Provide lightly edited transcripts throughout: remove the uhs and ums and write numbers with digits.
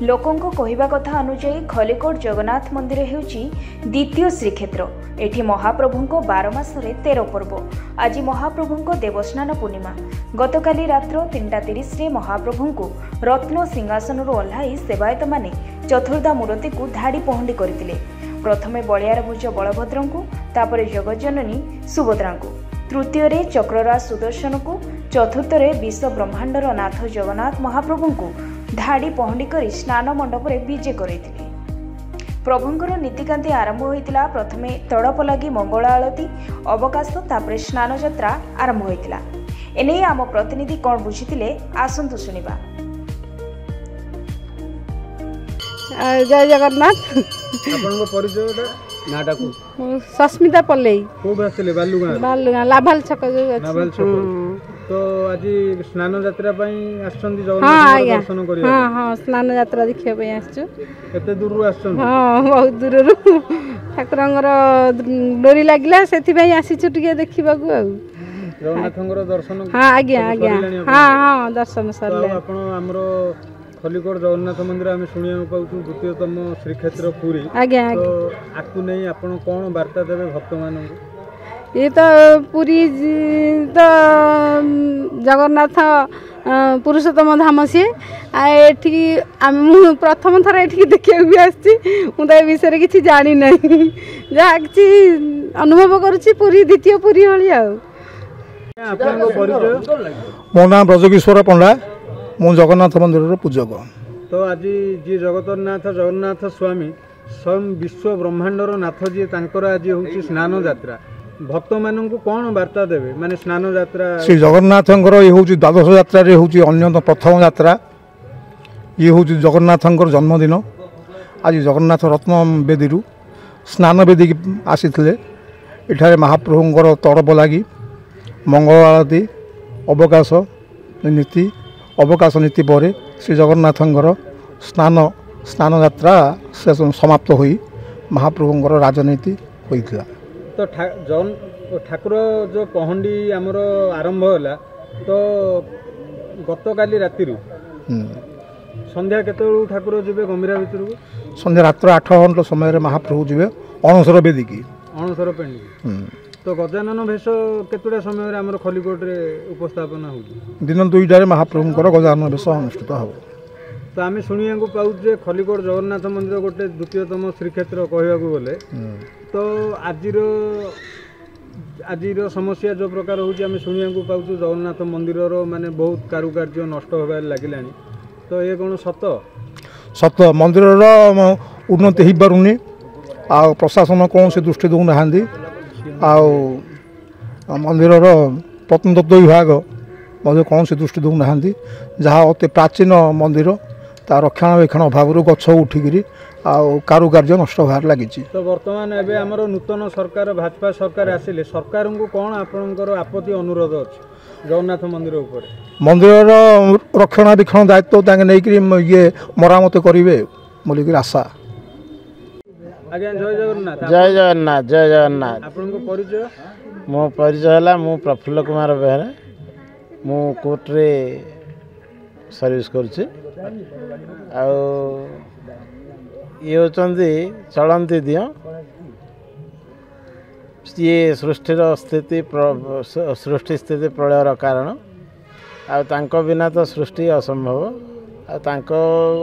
लोकों कहवा कथा अनुजाई खलिकोट जगन्नाथ मंदिर हेउची द्वितीय श्रीक्षेत्र। एठी महाप्रभुंको 12 मासरे 13 पर्व। आज महाप्रभुंको देवस्नान पूर्णिमा। गतकाली रात्र 3:30 रे महाप्रभुंको रत्न सिंहासन ओह्लाई सेवायत माने चतुर्धा मूर्ति को धाड़ी पहंडी करथिले। प्रथमे बलियार भुज बलभद्रंकु, तापरे जगज्जननी सुभद्रांकु, तृतीय रे चक्रराज सुदर्शन को, चतुर्थ रे विश्व ब्रह्मांडर नाथ जगन्नाथ महाप्रभुंकु धाड़ी पहंडी करी स्नान मंडप रे विजे करथिले। प्रभुंकर नीतिकांति आरंभ होइतिला। प्रथमे तड़प लगी मंगल आलती, अवकाश, तापरे स्नान यात्रा आरंभ होइतिला। एने आम प्रतिनिधि कौन बुझीतिले आसंतु सुनिबा। जय जगन्नाथ। आपनको परिचय नाटा को सस्मिता पल्ले को बसले बालुगा लाभाल छक लाभाल छक। तो आज स्नान यात्रा पई आछंती जगन्नाथ दर्शन करिया। हां हां स्नान यात्रा देखिया पई आछछु। केते दूर रु आछछन? हां बहुत दूर रु ठाकुरंगर डोरी लागिला सेति पई आछछु टिके देखिबा को। जगन्नाथंगर दर्शन हां आज्ञा आज्ञा हां हां दर्शन सरले। तो आपण हमरो खलिकोट जगन्नाथ मंदिर आम शुणा पाऊँ द्वितीयतम श्रीक्षेत्र पुरी। आज्ञा तो आपको नहीं आपण कौन वार्ता देवे भक्त मान? ये तो पुरी तो जगन्नाथ पुरुषोत्तम धाम सी एठी प्रथम थर एठी देखिया भी आछि। मु तो विषय किछि जानि नै, जा किछि अनुभव करूछि पुरी द्वितीय पुरी हळी आ। आपन परिचय? मो नाम ब्रजकिशोर पंडा, मु जगन्नाथ मंदिर पूजक। तो आज जी जगतरनाथ जगन्नाथ स्वामी स्वयं विश्व ब्रह्मांडर नाथ जी तांकर आज होची स्नान यात्रा। भक्त मानन को कौन वार्ता देवे माने स्नान यात्रा? श्री जगन्नाथंकर ये होची द्वादश यात्रा रे होची अन्यतम प्रथम यात्रा। ये होची जगन्नाथंकर जन्मदिन। आज जगन्नाथ रत्न बेदी स्नान बेदी आसीथिले। एठारे महाप्रभुंकर तड़प लगी मंगल आरती, अवकाश नीति, अवकाश नीति पर श्री जगन्नाथंकर स्नान यात्रा से समाप्त हुई महाप्रभुंकर राजनीति होइथिला। तो ठाकुर जो पहंडी आमर आरंभ होला तो गतकाली राति संध्या केते ठाकुर जीवे गंभीरा भितर को? संध्या रात्र 8 घंटा समय महाप्रभु जीवे अणसर बेदी की अणसर पेंडी। तो गजानन भेष केतुटा समय आमर खलिकोट रे उपस्थापन हो? दिन 2टारे महाप्रभुंकर गजानन भेष अनुष्ठित हो। तो आम शुणा पाऊँ जे खलिकोट जगन्नाथ मंदिर गोटे द्वितीयतम श्रीक्षेत्र कहवा गले। तो आजिर समस्या जो प्रकार होम शुणा पाऊँ जगन्नाथ मंदिर माने बहुत कारुकार्य नष्ट होबार लगिला। तो ये कौन सत? सत मंदिर उन्नति हो पारुनी। आ प्रशासन कौन से दृष्टि दौना मंदिर प्रत्नतत्व विभाग कौन से दृष्टि दौना जहाँ अति प्राचीन मंदिर ता रक्षणाबेक्षण अभाव गछ उठिकी कारुकार्य नष्ट होबार लगी। तो वर्तमान एबे हमरो नूतन सरकार भाजपा सरकार आसिले सरकार को कौन आपनकर आपत्ति अनुरोध अछि जगन्नाथ मंदिर ऊपर? मंदिर रक्षणाबेक्षण दायित्व तांगे नै कि ये मरामत करिवे बोलिक आशा। आज्ञा जय जगन्नाथ। जय जगन्नाथ। जय जगन्नाथ। आपनको परिचय? मो परिचय हला मु प्रफुल्ल कुमार बेहरा। मु कोर्ट रे सर्विस करछि। आ ये होचंदी चलंती दियो ये सृष्टि स्थिति प्रलयर कारण आ बिना तो सृष्टि असंभव। आ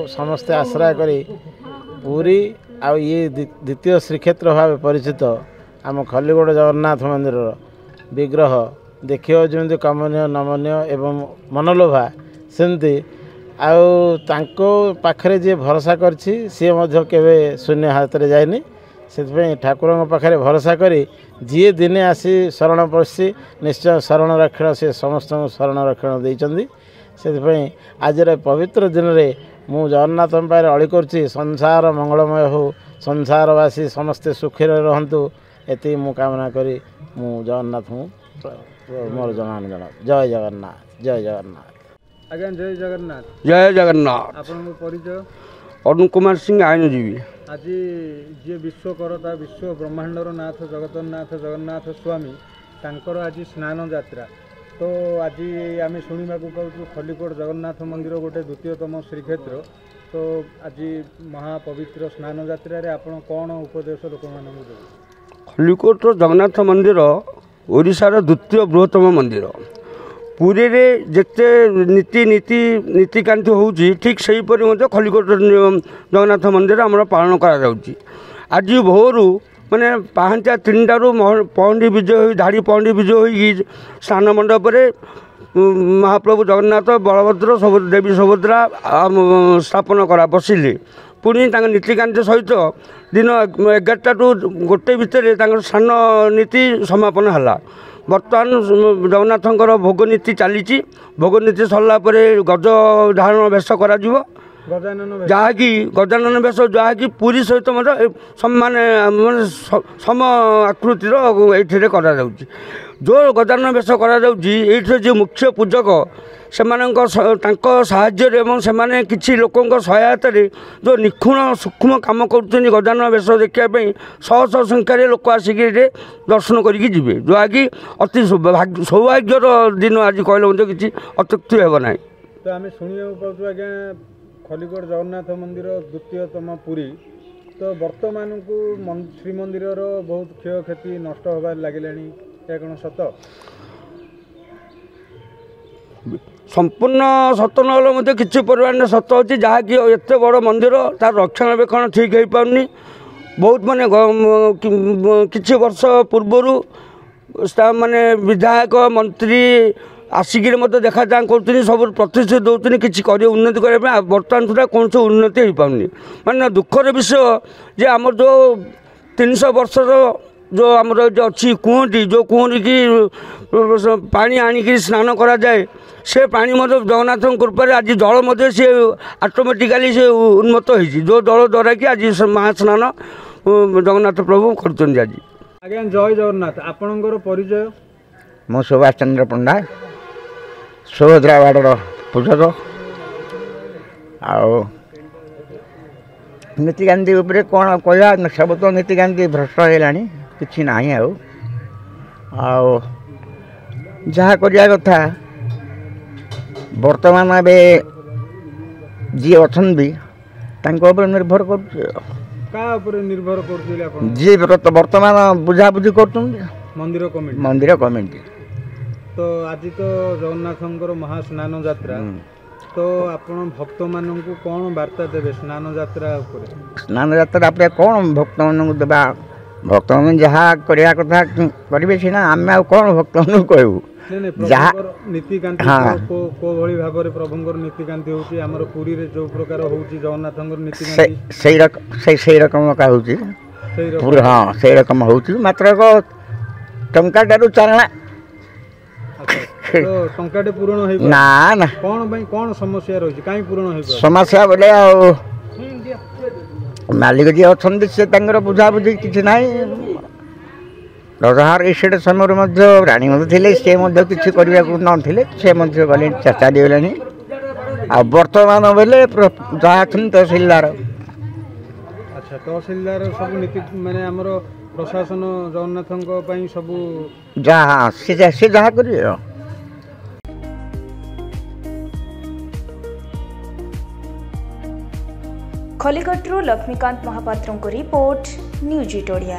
समस्ते आश्रय करी पूरी आ ये द्वितीय श्रीक्षेत्र भाव परिचित आम खलिकोट जगन्नाथ मंदिर विग्रह देखियो जमी कमनीय नमनीय एवं मनलोभा सेमती पाखरे जे भरोसा करछि सी मध्य केवे शून्य हाथ रे जायनि। से ठाकुर पाखे भरोसा करी जी दिने आसी शरण पशि निश्चय शरण रक्षण से समस्त शरण रक्षण देइचंदी। से आज पवित्र दिन में मु जगन्नाथ पाखे अली करछि संसार मंगलमय हो, संसारवासी समस्ते सुखी रहंतु एति मु कामना करी मु जगन्नाथ मोर जनान जन। जय जगन्नाथ। जय जगन्नाथ। आज्ञा जय जगन्नाथ। जय जगन्नाथ। आपन परिचय? अरुण कुमार सिंह आईनजीवी। आज जे विश्वकर्ता विश्व ब्रह्मांडर नाथ जगतरनाथ जगन्नाथ स्वामी तांकर आज स्नान यात्रा। तो आज आम शुणा पाऊँ खलिकोट जगन्नाथ मंदिर गोटे द्वितीयतम श्रीक्षेत्र तो आज महापवित्र स्नान यात्रा रे आपण कौन उपदेश लोक मानक देबे? खलिकोट जगन्नाथ मंदिर ओडिशार द्वितीय बृहत्तम मंदिर। पुरी रे जेते नीति नीति नीतिकांति होउची ठीक सही परि मते खलिकोट जगन्नाथ मंदिर हमरा पालन करा जाउची। आज भोरु माने 5-3 पहंडी विजय हो धाड़ी पहंडी विजय हो स्नान मंडप महाप्रभु जगन्नाथ बलभद्र देवी सुभद्रा स्थापन करा बसिले। पुणी नीतिकांति सहित दिन 11टा टू 1 भितर स्नान नीति समापन है। बर्तमान जगन्नाथंकर भोग नीति चली भोग नीति सरला गज धारण बेश करा जहाँकि गजानन बेश जहाँकि पुरी सहित माने सम आकृतिर ये करा जो गजानन बेश करा जो मुख्य पूजक से साहाय्य किसी लोकों सहायता जो निखुण सूक्ष्म कम कर गजानन बेश देखापी शह शह संख्यार लोक आसिक दर्शन करें जहाँकि अति सौभाग्यर दिन आज कहले किसी अत्युक्ति हेना। तो आम शुणा पाचु आज्ञा खलिकोट जगन्नाथ मंदिर द्वितीयतम पुरी तो वर्तमान को श्रीमंदिर बहुत क्षय क्षति नष्ट होबार लगिलानी कौन सत? संपूर्ण सत ना कि परिमाण सत अच्छी जहाँकि एत बड़ मंदिर तार रक्षणाबेक्षण ठीक हो पारनी। बहुत माने किछि वर्ष पूर्वर माने विधायक मंत्री आसिक देखा चाह कर सब प्रतिश्रुति दौरान किसी उन्नति करने बर्तमान सुधा कौन से उन्नति हो पानी माने दुखर विषय जे आम जो 300 वर्षर जो आमर अच्छी कुहटी जो कुहटी की पानी आणिक स्नान करा जाए से पानी जगन्नाथ कृपा आज जल सी ऑटोमेटिकली से उन्नत हो जो जल द्वारा कि आज महास्नान जगन्नाथ प्रभु कर। आज्ञा जय जगन्नाथ आपणकर परिचय? मो सुभाष चंद्र पंडा सुभद्रा वार्डर पूजक आओ नीतिकांति उपरे कौन कह सब तो नीतिकांति भ्रष्ट है कि ना आओ जहाँ करिया कथा वर्तमान ए जी अच्छा भी निर्भर कर निर्भर कर जी वर्तमान बुझाबुझी कर मंदिर कमिटी। तो आज तो जगन्नाथंकर महास्नान यात्रा तो आपण भक्त मानक कौन वार्ता देवे स्नान यात्रा उपरे? स्नान यात्रा आप कौन भक्त मानक देवा भक्त मान जहाँ करिया कथा करेंगे सीना आम आ कौन भक्त मान कहू जहाँ नीतिकांति को भली भाव में प्रभुंकर नीतिकांति होची हमर पुरी रे जो प्रकार होची जगन्नाथंकर नीतिकांति सही रकम का होची पूरा हां सही रकम होची मात्र को टंका डारू चारणा तो टंकाटे पूर्ण होई ना ना कौन समस्या रही कहीं पूर्ण हो समस्या बोले मालिक जी अच्छा से बुझाबुझी किसी ना रजहार एसेट समय राणी थे सी किसी करने नथिले से गले चेष्टा दिगले आ बर्तमान बेले जहाँ तहसिलदार। अच्छा तहसिलदार सब नीति माने हमरो प्रशासन जगन्नाथंको पई सब जहाँ से जहाँ करिए। खलिकोटरू लक्ष्मीकांत महापात्रको रिपोर्ट न्यूज 8 ओडिया।